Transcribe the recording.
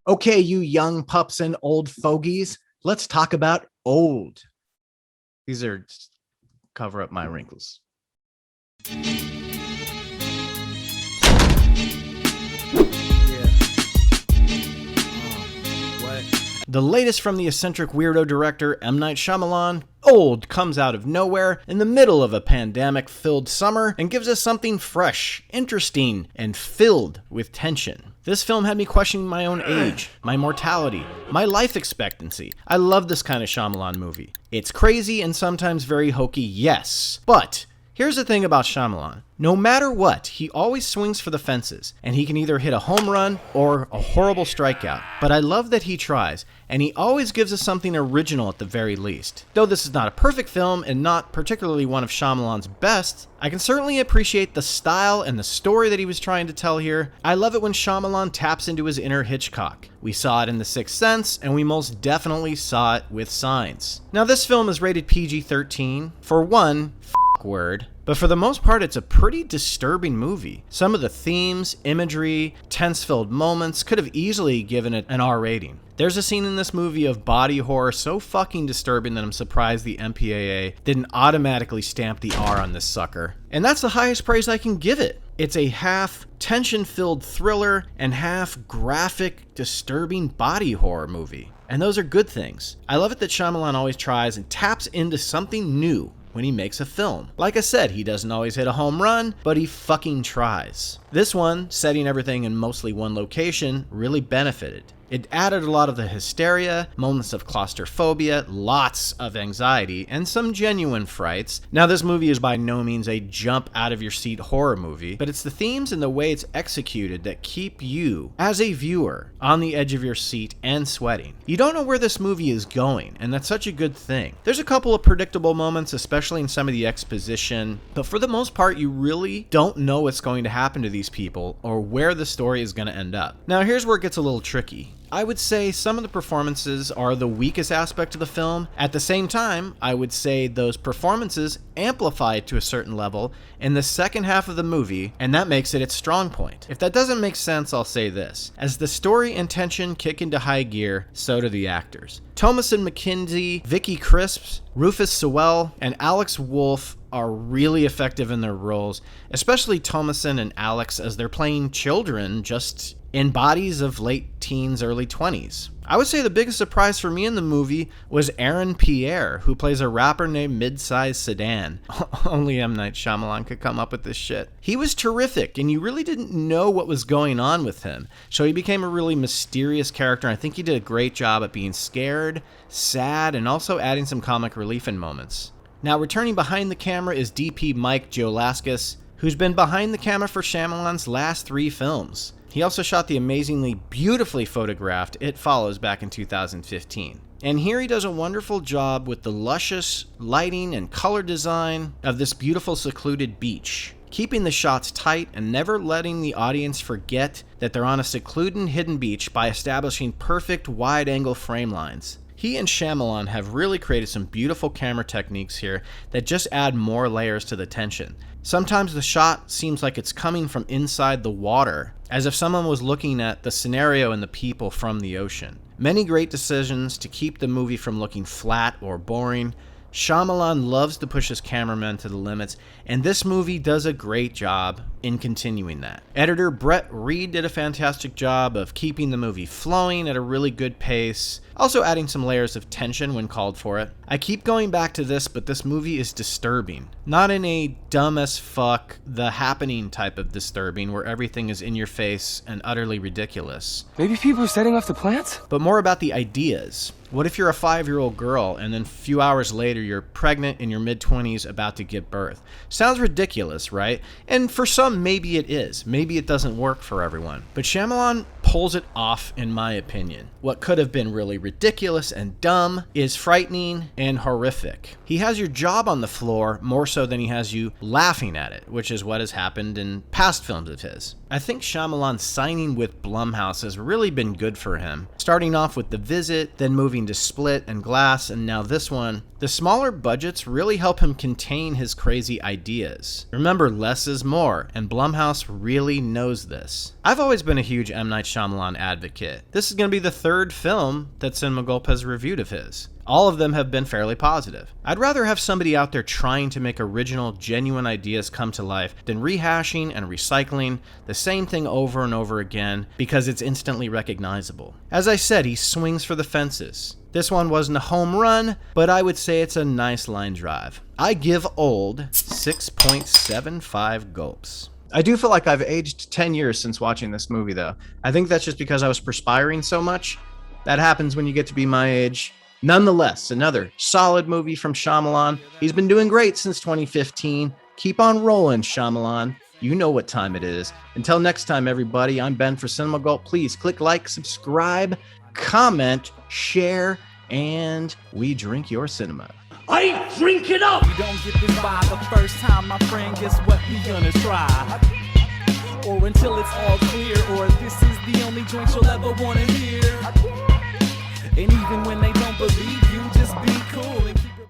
Okay, you young pups and old fogies, let's talk about old. These are cover up my wrinkles. The latest from the eccentric weirdo director M. Night Shyamalan, Old, comes out of nowhere in the middle of a pandemic-filled summer and gives us something fresh, interesting, and filled with tension. This film had me questioning my own age, my mortality, my life expectancy. I love this kind of Shyamalan movie. It's crazy and sometimes very hokey, yes, but here's the thing about Shyamalan. No matter what, he always swings for the fences, and he can either hit a home run or a horrible strikeout. But I love that he tries, and he always gives us something original at the very least. Though this is not a perfect film and not particularly one of Shyamalan's best, I can certainly appreciate the style and the story that he was trying to tell here. I love it when Shyamalan taps into his inner Hitchcock. We saw it in The Sixth Sense, and we most definitely saw it with Signs. Now this film is rated PG-13. For one, word. But for the most part, it's a pretty disturbing movie. Some of the themes, imagery, tense-filled moments could have easily given it an R rating. There's a scene in this movie of body horror so fucking disturbing that I'm surprised the MPAA didn't automatically stamp the R on this sucker. And that's the highest praise I can give it. It's a half tension-filled thriller and half graphic, disturbing body horror movie. And those are good things. I love it that Shyamalan always tries and taps into something new when he makes a film. Like I said, he doesn't always hit a home run, but he fucking tries. This one, setting everything in mostly one location, really benefited. It added a lot of the hysteria, moments of claustrophobia, lots of anxiety, and some genuine frights. Now, this movie is by no means a jump-out-of-your-seat horror movie, but it's the themes and the way it's executed that keep you, as a viewer, on the edge of your seat and sweating. You don't know where this movie is going, and that's such a good thing. There's a couple of predictable moments, especially in some of the exposition, but for the most part, you really don't know what's going to happen to these people or where the story is going to end up. Now, here's where it gets a little tricky. I would say some of the performances are the weakest aspect of the film. At the same time, I would say those performances amplify to a certain level in the second half of the movie, and that makes it its strong point. If that doesn't make sense, I'll say this. As the story and tension kick into high gear, so do the actors. Thomasin McKenzie, Vicky Crisp, Rufus Sewell, and Alex Wolff are really effective in their roles, especially Thomasin and Alex as they're playing children just in bodies of late teens, early 20s. I would say the biggest surprise for me in the movie was Aaron Pierre, who plays a rapper named Midsize Sedan. Only M. Night Shyamalan could come up with this shit. He was terrific, and you really didn't know what was going on with him, so he became a really mysterious character, and I think he did a great job at being scared, sad, and also adding some comic relief in moments. Now, returning behind the camera is DP Mike Jolaskis, who's been behind the camera for Shyamalan's last 3 films. He also shot the amazingly beautifully photographed It Follows back in 2015. And here he does a wonderful job with the luscious lighting and color design of this beautiful secluded beach, keeping the shots tight and never letting the audience forget that they're on a secluded hidden beach by establishing perfect wide-angle frame lines. He and Shyamalan have really created some beautiful camera techniques here that just add more layers to the tension. Sometimes the shot seems like it's coming from inside the water, as if someone was looking at the scenario and the people from the ocean. Many great decisions to keep the movie from looking flat or boring. Shyamalan loves to push his cameramen to the limits, and this movie does a great job in continuing that. Editor Brett Reed did a fantastic job of keeping the movie flowing at a really good pace, also adding some layers of tension when called for it. I keep going back to this, but this movie is disturbing. Not in a dumb as fuck, The Happening type of disturbing, where everything is in your face and utterly ridiculous. Maybe people are setting off the plants? But more about the ideas. What if you're a 5-year-old girl and then a few hours later you're pregnant in your mid-20s about to give birth? Sounds ridiculous, right? And for some, maybe it is. Maybe it doesn't work for everyone. But Shyamalan pulls it off, in my opinion. What could have been really ridiculous and dumb is frightening and horrific. He has your jaw on the floor more so than he has you laughing at it, which is what has happened in past films of his. I think Shyamalan signing with Blumhouse has really been good for him. Starting off with The Visit, then moving to Split and Glass, and now this one. The smaller budgets really help him contain his crazy ideas. Remember, less is more, and Blumhouse really knows this. I've always been a huge M. Night Shyamalan advocate. This is going to be the third film that Cinema Gulp has reviewed of his. All of them have been fairly positive. I'd rather have somebody out there trying to make original, genuine ideas come to life than rehashing and recycling the same thing over and over again because it's instantly recognizable. As I said, he swings for the fences. This one wasn't a home run, but I would say it's a nice line drive. I give Old 6.75 gulps. I do feel like I've aged 10 years since watching this movie, though. I think that's just because I was perspiring so much. That happens when you get to be my age. Nonetheless, another solid movie from Shyamalan. He's been doing great since 2015. Keep on rolling, Shyamalan. You know what time it is. Until next time, everybody, I'm Ben for Cinema Gulp. Please click like, subscribe, comment, share, and we drink your cinema. I drink it up! You don't get this by the first time, my friend, guess what we gonna try? Or until it's all clear, or this is the only joint you'll ever wanna hear. And even when they